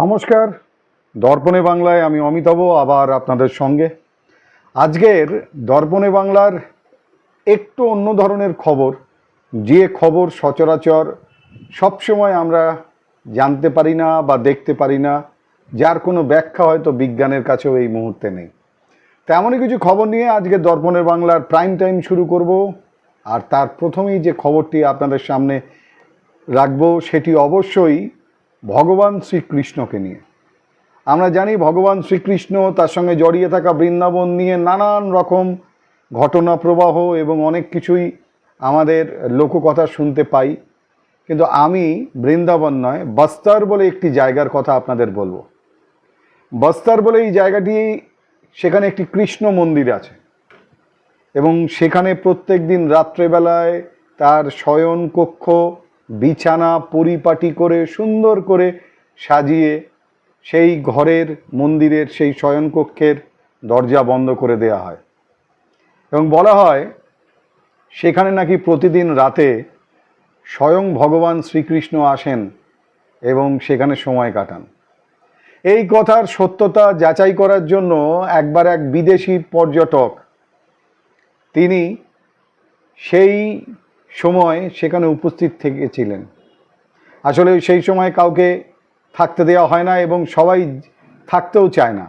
নমস্কার, দর্পণে বাংলায় আমি অমিতাভ আবার আপনাদের সঙ্গে। আজকের দর্পণে বাংলার একটু অন্য ধরনের খবর, যে খবর সচরাচর সবসময় আমরা জানতে পারি না বা দেখতে পারি না, যার কোনো ব্যাখ্যা হয়তো বিজ্ঞানের কাছেও এই মুহূর্তে নেই। তেমনই কিছু খবর নিয়ে আজকে দর্পণের বাংলার প্রাইম টাইম শুরু করব। আর তার প্রথমেই যে খবরটি আপনাদের সামনে রাখবো সেটি অবশ্যই ভগবান শ্রীকৃষ্ণকে নিয়ে। আমরা জানি ভগবান শ্রীকৃষ্ণ, তার সঙ্গে জড়িয়ে থাকা বৃন্দাবন নিয়ে নানান রকম ঘটনা প্রবাহ এবং অনেক কিছুই আমাদের লোককথা শুনতে পাই। কিন্তু আমি বৃন্দাবন নয়, বস্তর বলে একটি জায়গার কথা আপনাদের বলবো। বস্তর বলে এই জায়গাটি, সেখানে একটি কৃষ্ণ মন্দির আছে এবং সেখানে প্রত্যেক দিন রাত্রেবেলায় তার শয়ন কক্ষ, বিছানা পরিপাটি করে সুন্দর করে সাজিয়ে সেই ঘরের মন্দিরের সেই শয়নকক্ষের দরজা বন্ধ করে দেয়া হয় এবং বলা হয় সেখানে নাকি প্রতিদিন রাতে স্বয়ং ভগবান শ্রীকৃষ্ণ আসেন এবং সেখানে সময় কাটান। এই কথার সত্যতা যাচাই করার জন্য একবার এক বিদেশি পর্যটক, তিনি সেই সময় সেখানে উপস্থিত থেকেছিলেন। আসলে সেই সময় কাউকে থাকতে দেওয়া হয় না এবং সবাই থাকতেও চায় না,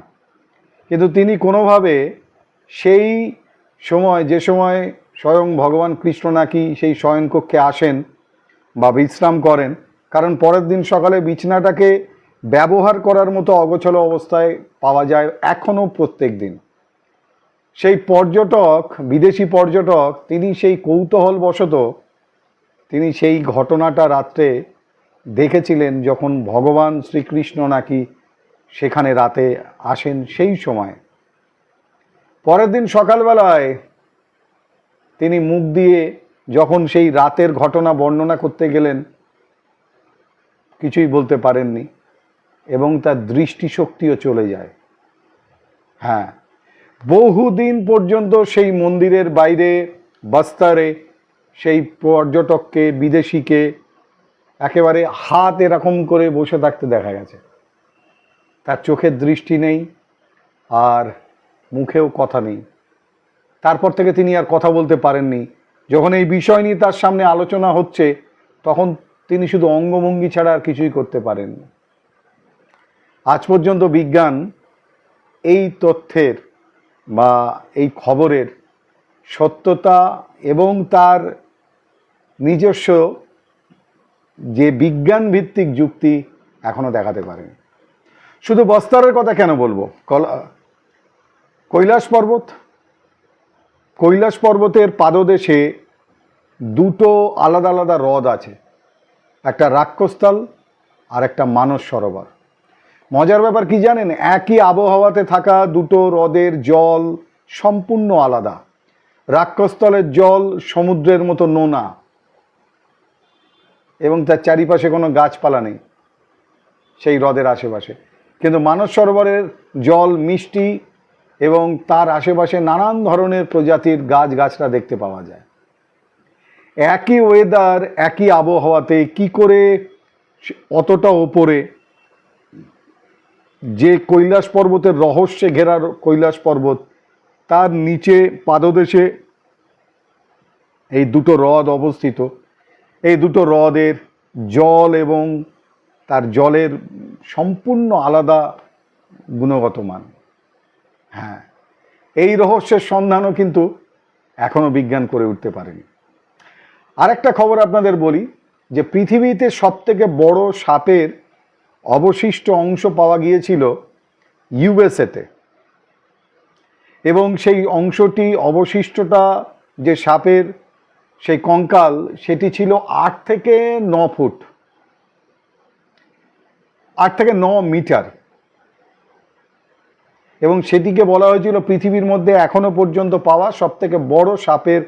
কিন্তু তিনি কোনোভাবে সেই সময়, যে সময় স্বয়ং ভগবান কৃষ্ণ নাকি সেই শয়নকক্ষে আসেন বা বিশ্রাম করেন, কারণ পরের দিন সকালে বিছানাটাকে ব্যবহার করার মতো অগোছালো অবস্থায় পাওয়া যায় এখনও প্রত্যেক দিন। সেই পর্যটক, বিদেশি পর্যটক, তিনি সেই কৌতূহলবশত তিনি সেই ঘটনাটা রাত্রে দেখেছিলেন, যখন ভগবান শ্রীকৃষ্ণ নাকি সেখানে রাতে আসেন সেই সময়। পরের দিন সকালবেলায় তিনি মুখ দিয়ে যখন সেই রাতের ঘটনা বর্ণনা করতে গেলেন, কিছুই বলতে পারেননি এবং তার দৃষ্টিশক্তিও চলে যায়। হ্যাঁ, বহুদিন পর্যন্ত সেই মন্দিরের বাইরে বস্তরে সেই পর্যটককে, বিদেশিকে একেবারে হাত এরকম করে বসে থাকতে দেখা গেছে। তার চোখের দৃষ্টি নেই আর মুখেও কথা নেই। তারপর থেকে তিনি আর কথা বলতে পারেননি। যখন এই বিষয় নিয়ে তার সামনে আলোচনা হচ্ছে, তখন তিনি শুধু অঙ্গভঙ্গি ছাড়া আর কিছুই করতে পারেননি। আজ পর্যন্ত বিজ্ঞান এই তথ্যের বা এই খবরের সত্যতা এবং তার নিজস্ব যে বিজ্ঞান ভিত্তিক যুক্তি এখনো দেখাতে পারেনি। শুধু বস্তরের কথা কেন বলবো, কৈলাস পর্বতের পাদদেশে দুটো আলাদা আলাদা হ্রদ আছে, একটা রাক্ষস্থল আর একটা মানস সরোবর। মজার ব্যাপার কি জানেন, একই আবহাওয়াতে থাকা দুটো হ্রদের জল সম্পূর্ণ আলাদা। রাক্ষস্থলের জল সমুদ্রের মতো নোনা এবং তার চারিপাশে কোনো গাছপালা নেই সেই হ্রদের আশেপাশে, কিন্তু মানস সরোবরের জল মিষ্টি এবং তার আশেপাশে নানান ধরনের প্রজাতির গাছগাছরা দেখতে পাওয়া যায়। একই ওয়েদার, একই আবহাওয়াতে কি করে অতটা ওপরে, যে কৈলাস পর্বতের রহস্যে ঘেরা কৈলাস পর্বত, তার নিচে পাদদেশে এই দুটো হ্রদ অবস্থিত। এই দুটো হ্রদের জল এবং তার জলের সম্পূর্ণ আলাদা গুণগত মান। হ্যাঁ, এই রহস্যের সন্ধানও কিন্তু এখনো বিজ্ঞান করে উঠতে পারেনি। আরেকটা খবর আপনাদের বলি, যে পৃথিবীতে সবথেকে বড় সাপের অবশিষ্ট অংশ পাওয়া গিয়েছিল ইউএসএতে, এবং সেই অংশটি, অবশিষ্টটা, যে সাপের সেই কঙ্কাল, সেটি ছিল 8 থেকে 9 ফুট, 8 থেকে 9 মিটার, এবং সেটিকে বলা হয়েছিল পৃথিবীর মধ্যে এখনো পর্যন্ত পাওয়া সবথেকে বড় সাপের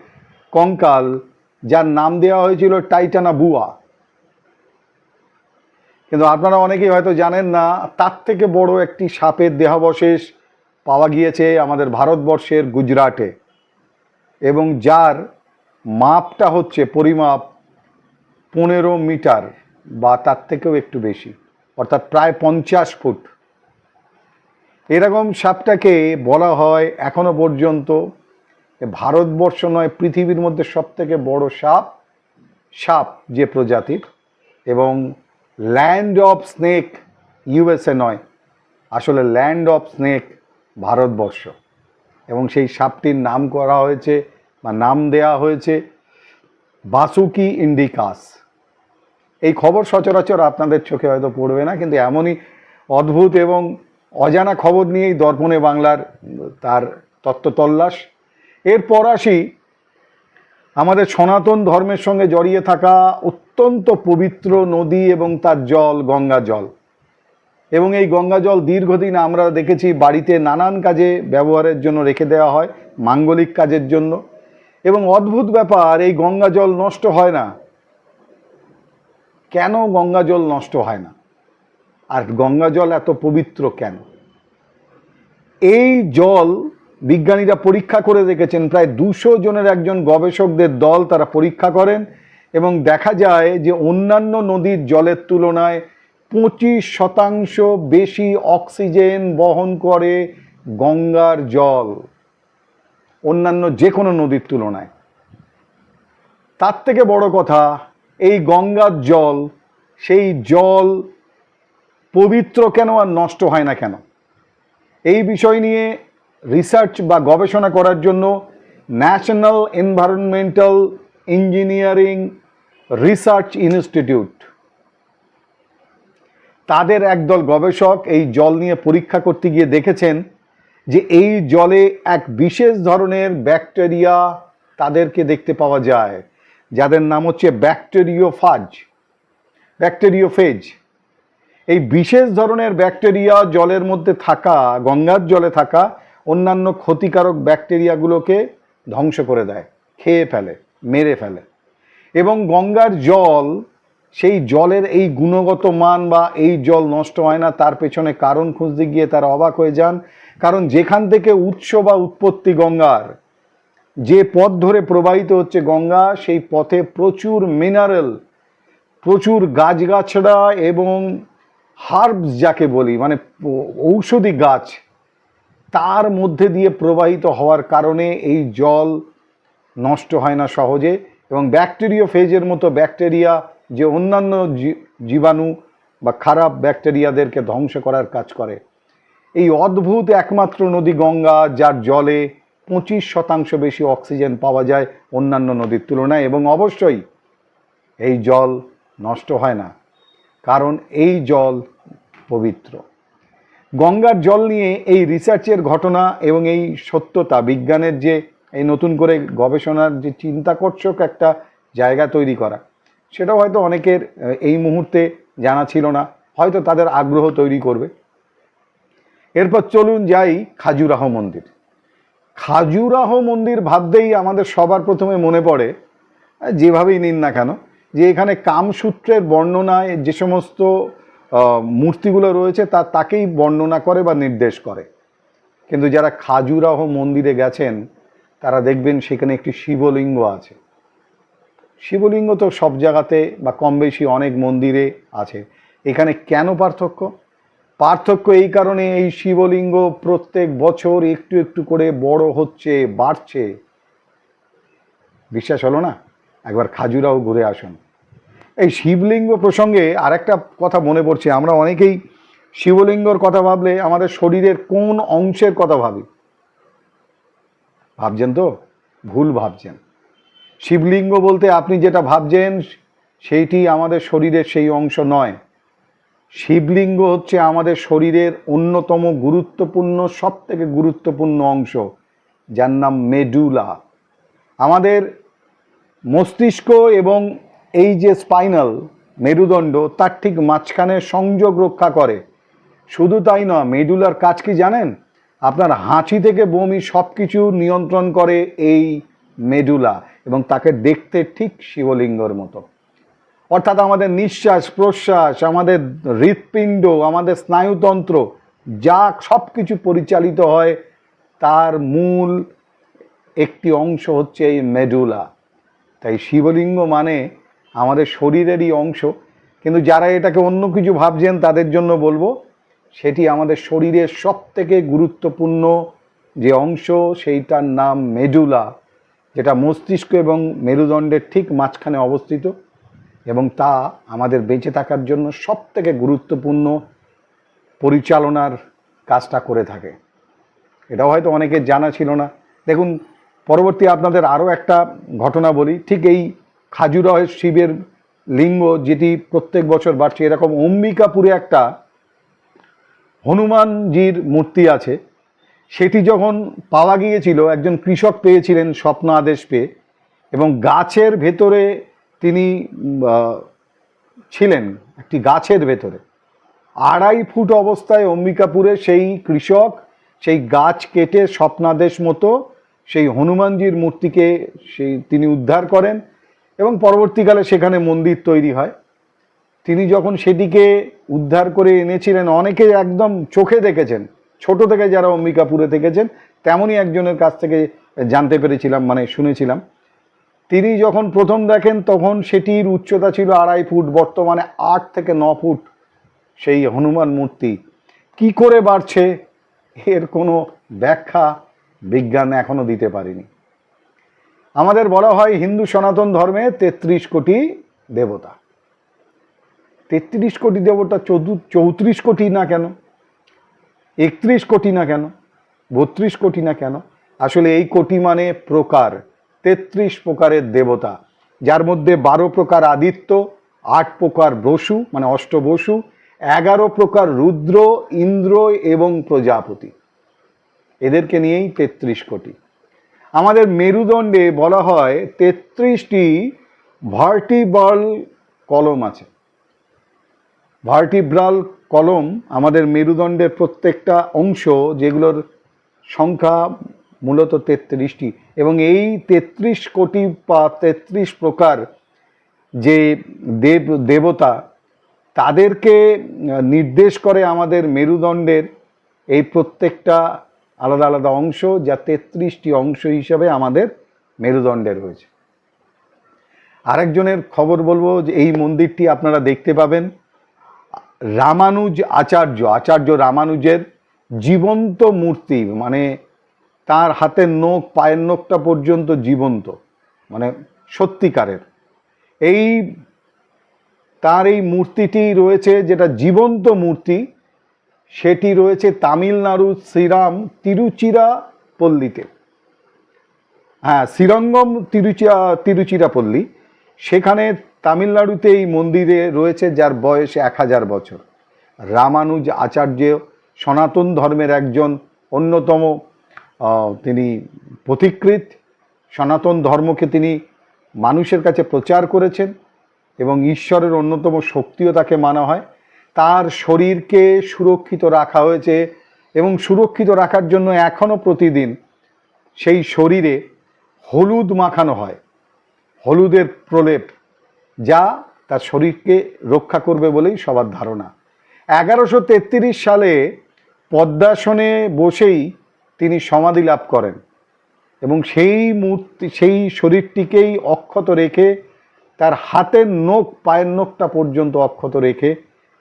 কঙ্কাল, যার নাম দেওয়া হয়েছিল টাইটানাবুয়া। কিন্তু আপনারা অনেকেই হয়তো জানেন না, তার থেকে বড় একটি সাপের দেহাবশেষ পাওয়া গিয়েছে আমাদের ভারতবর্ষের গুজরাটে, এবং যার মাপটা হচ্ছে, পরিমাপ 15 মিটার বা তার থেকেও একটু বেশি। অর্থাৎ প্রায় 50 ফুট। এরকম সাপটাকে বলা হয় এখনো পর্যন্ত ভারতবর্ষ নয়, পৃথিবীর মধ্যে সবথেকে বড় সাপ যে প্রজাতির, এবং ল্যান্ড অফ স্নেক ইউএসএ নয়, আসলে ল্যান্ড অফ স্নেক ভারতবর্ষ। এবং সেই সাপটির নাম করা হয়েছে বা নাম দেয়া হয়েছে বাসুকি ইন্ডিকাস। এই খবর সচরাচর আপনাদের চোখে হয়তো পড়বে না, কিন্তু এমনই অদ্ভুত এবং অজানা খবর নিয়েই দর্পণে বাংলার তার তত্ত্ব তল্লাশ। এরপর আসি আমাদের সনাতন ধর্মের সঙ্গে জড়িয়ে থাকা অত্যন্ত পবিত্র নদী এবং তার জল, গঙ্গা জল। এবং এই গঙ্গা জল দীর্ঘদিন আমরা দেখেছি বাড়িতে নানান কাজে ব্যবহারের জন্য রেখে দেওয়া হয়, মাঙ্গলিক কাজের জন্য। এবং অদ্ভুত ব্যাপার, এই গঙ্গা জল নষ্ট হয় না। কেন গঙ্গা জল নষ্ট হয় না, আর গঙ্গা জল এত পবিত্র কেন? এই জল বিজ্ঞানীরা পরীক্ষা করে দেখেছেন, প্রায় 200 জনের একজন গবেষকদের দল তারা পরীক্ষা করেন, এবং দেখা যায় যে অন্যান্য নদীর জলের তুলনায় 25% বেশি অক্সিজেন বহন করে গঙ্গার জল অন্যান্য যে কোনো নদীর তুলনায়। তার থেকে বড় কথা, এই গঙ্গার জল, সেই জল পবিত্র কেন আর নষ্ট হয় না কেন? এই বিষয় নিয়ে রিসার্চ বা গবেষণা করার জন্য national environmental engineering research institute, তাদের একদল গবেষক এই জল নিয়ে পরীক্ষা করতে গিয়ে দেখেছেন যে এই জলে এক বিশেষ ধরনের ব্যাকটেরিয়া তাদেরকে দেখতে পাওয়া যায়, যাদের নাম হচ্ছে ব্যাকটেরিওফেজ। এই বিশেষ ধরনের ব্যাকটেরিয়া জলের মধ্যে থাকা, গঙ্গার জলে থাকা অন্যান্য ক্ষতিকারক ব্যাকটেরিয়াগুলোকে ধ্বংস করে দেয়, খেয়ে ফেলে, মেরে ফেলে। এবং গঙ্গার জল, সেই জলের এই গুণগত মান বা এই জল নষ্ট হয় না, তার পেছনে কারণ খুঁজতে গিয়ে তারা অবাক হয়ে যান। কারণ যেখান থেকে উৎস বা উৎপত্তি গঙ্গার, যে পথ ধরে প্রবাহিত হচ্ছে গঙ্গা, সেই পথে প্রচুর মিনারেল, প্রচুর গাছগাছড়া এবং হার্বস যাকে বলি, মানে ঔষধি গাছ, তার মধ্যে দিয়ে প্রবাহিত হওয়ার কারণে এই জল নষ্ট হয় না সহজে। এবং ব্যাকটেরিওফেজের মতো ব্যাকটেরিয়া যে অন্যান্য জীবাণু বা খারাপ ব্যাকটেরিয়াদেরকে ধ্বংস করার কাজ করে। এই অদ্ভুত একমাত্র নদী গঙ্গা, যার জলে 25% বেশি অক্সিজেন পাওয়া যায় অন্যান্য নদীর তুলনায়। এবং অবশ্যই এই জল নষ্ট হয় না, কারণ এই জল পবিত্র। গঙ্গার জল নিয়ে এই রিসার্চের ঘটনা এবং এই সত্যতা, বিজ্ঞানের যে এই নতুন করে গবেষণার যে চিন্তাকর্ষক একটা জায়গা তৈরি করা, সেটাও হয়তো অনেকের এই মুহূর্তে জানা ছিল না, হয়তো তাদের আগ্রহ তৈরি করবে। এরপর চলুন যাই খাজুরাহ মন্দির। খাজুরাহ মন্দির ভাবতেই আমাদের সবার প্রথমে মনে পড়ে, যেভাবেই নিন না কেন, যে এখানে কামসূত্রের বর্ণনায় যে সমস্ত মূর্তিগুলো রয়েছে তাকেই বর্ণনা করে বা নির্দেশ করে। কিন্তু যারা খাজুরাহ মন্দিরে গেছেন তারা দেখবেন সেখানে একটি শিবলিঙ্গ আছে। শিবলিঙ্গ তো সব জায়গাতে বা কম বেশি অনেক মন্দিরে আছে। এখানে কেন পার্থক্য এই কারণে, এই শিবলিঙ্গ প্রত্যেক বছর একটু একটু করে বড় হচ্ছে, বাড়ছে। বিশ্বাস হলো না? একবার খাজুরাহ ঘুরে আসুন। এই শিবলিঙ্গ প্রসঙ্গে আরেকটা কথা মনে পড়ছে, আমরা অনেকেই শিবলিঙ্গর কথা ভাবলে আমাদের শরীরের কোন অংশের কথা ভাবছেন? তো ভুল ভাবছেন। শিবলিঙ্গ বলতে আপনি যেটা ভাবছেন সেইটি আমাদের শরীরের সেই অংশ নয়। শিবলিঙ্গ হচ্ছে আমাদের শরীরের অন্যতম গুরুত্বপূর্ণ, সবথেকে গুরুত্বপূর্ণ অংশ, যার নাম মেডুলা। আমাদের মস্তিষ্ক এবং এই যে স্পাইনাল মেরুদণ্ড, তার ঠিক মাঝখানে সংযোগ রক্ষা করে। শুধু তাই নয়, মেডুলার কাজ কি জানেন? আপনার হাঁচি থেকে বমি সব কিছু নিয়ন্ত্রণ করে এই মেডুলা, এবং তাকে দেখতে ঠিক শিবলিঙ্গর মতো। অর্থাৎ আমাদের নিঃশ্বাস প্রশ্বাস, আমাদের হৃৎপিণ্ড, আমাদের স্নায়ুতন্ত্র, যা সব কিছু পরিচালিত হয় তার মূল একটি অংশ হচ্ছে এই মেডুলা। তাই শিবলিঙ্গ মানে আমাদের শরীরেরই অংশ। কিন্তু যারা এটাকে অন্য কিছু ভাবছেন তাদের জন্য বলবো, সেটি আমাদের শরীরের সবথেকে গুরুত্বপূর্ণ যে অংশ, সেইটার নাম মেডুলা, যেটা মস্তিষ্ক এবং মেরুদণ্ডের ঠিক মাঝখানে অবস্থিত, এবং তা আমাদের বেঁচে থাকার জন্য সবথেকে গুরুত্বপূর্ণ পরিচালনার কাজটা করে থাকে। এটাও হয়তো অনেকের জানা ছিল না। দেখুন, পরবর্তী আপনাদের আরও একটা ঘটনা বলি। ঠিক এই খাজুরাহের শিবের লিঙ্গ যেটি প্রত্যেক বছর বাড়ছে, এরকম অম্বিকাপুরে একটা হনুমানজির মূর্তি আছে। সেটি যখন পাওয়া গিয়েছিল, একজন কৃষক পেয়েছিলেন স্বপ্ন আদেশ পেয়ে, এবং গাছের ভেতরে তিনি ছিলেন, একটি গাছের ভেতরে 2.5 ফুট অবস্থায় অম্বিকাপুরে সেই কৃষক সেই গাছ কেটে স্বপ্নাদেশ মতো সেই হনুমানজির মূর্তিকে তিনি উদ্ধার করেন, এবং পরবর্তীকালে সেখানে মন্দির তৈরি হয়। তিনি যখন সেটিকে উদ্ধার করে এনেছিলেন, অনেকে একদম চোখে দেখেছেন, ছোট থেকে যারা অম্বিকাপুরে থেকেছেন তেমনই একজনের কাছ থেকে জানতে পেরেছিলাম, মানে শুনেছিলাম। তিনি যখন প্রথম দেখেন তখন সেটির উচ্চতা ছিল 2.5 ফুট, বর্তমানে 8 থেকে 9 ফুট সেই হনুমান মূর্তি। কি করে বাড়ছে এর কোনো ব্যাখ্যা বিজ্ঞান এখনো দিতে পারেনি। আমাদের বলা হয় হিন্দু সনাতন ধর্মে 33 কোটি দেবতা। 33 কোটি দেবতা 34 কোটি না কেন, 31 কোটি না কেন, 32 কোটি না কেন? আসলে এই কোটি মানে প্রকার, 33 প্রকারের দেবতা, যার মধ্যে 12 প্রকার আদিত্য, 8 প্রকার বসু মানে অষ্টবসু, 11 প্রকার রুদ্র, ইন্দ্র এবং প্রজাপতি। এদেরকে নিয়েই 33 কোটি। আমাদের মেরুদণ্ডে বলা হয় 33টি ভার্টিব্রাল কলম আছে। ভার্টিব্রাল কলম আমাদের মেরুদণ্ডের প্রত্যেকটা অংশ, যেগুলোর সংখ্যা মূলত 33টি, এবং এই 33 কোটি বা 33 প্রকার যে দেবতা, তাদেরকে নির্দেশ করে আমাদের মেরুদণ্ডের এই প্রত্যেকটা আলাদা আলাদা অংশ, যা 33টি অংশ হিসাবে আমাদের মেরুদণ্ডে রয়েছে। আরেকজনের খবর বলবো যে এই মন্দিরটি আপনারা দেখতে পাবেন আচার্য রামানুজের জীবন্ত মূর্তি, মানে তার হাতের নখ, পায়ের নখটা পর্যন্ত জীবন্ত, মানে সত্যিকারের। তার এই মূর্তিটি রয়েছে, যেটা জীবন্ত মূর্তি, সেটি রয়েছে তামিলনাড়ুর শ্রীরাম তিরুচিরাপল্লীতে। হ্যাঁ, শ্রীরঙ্গম তিরুচিরাপল্লী, সেখানে তামিলনাড়ুতে এই মন্দিরে রয়েছে, যার বয়স 1000 বছর। রামানুজ আচার্য সনাতন ধর্মের একজন অন্যতম তিনি পথিকৃৎ। সনাতন ধর্মকে তিনি মানুষের কাছে প্রচার করেছেন, এবং ঈশ্বরের অন্যতম শক্তিও তাকে মানা হয়। তার শরীরকে সুরক্ষিত রাখা হয়েছে, এবং সুরক্ষিত রাখার জন্য এখনও প্রতিদিন সেই শরীরে হলুদ মাখানো হয়, হলুদের প্রলেপ, যা তার শরীরকে রক্ষা করবে বলেই সবার ধারণা। 1133 সালে পদ্মাসনে বসেই তিনি সমাধি লাভ করেন, এবং সেই শরীরটিকেই অক্ষত রেখে, তার হাতের নখ, পায়ের নখটা পর্যন্ত অক্ষত রেখে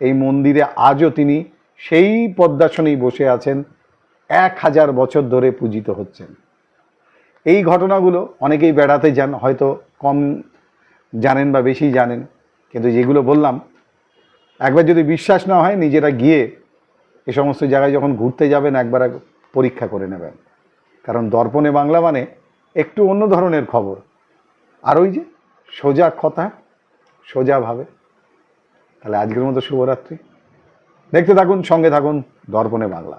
এই মন্দিরে আজও তিনি সেই পদ্মাসনেই বসে আছেন, 1000 বছর ধরে পূজিত হচ্ছেন। এই ঘটনাগুলো অনেকেই বেড়াতে যান, হয়তো কম জানেন বা বেশি জানেন, কিন্তু যেগুলো বললাম, একবার যদি বিশ্বাস না হয়, নিজেরা গিয়ে এ সমস্ত জায়গায় যখন ঘুরতে যাবেন একবার পরীক্ষা করে নেবেন। কারণ দর্পণে বাংলা মানে একটু অন্য ধরনের খবর, আর ওই যে সোজা কথা, সোজাভাবে। তাহলে আজকের মতো শুভরাত্রি। দেখতে থাকুন, সঙ্গে থাকুন দর্পণে বাংলা।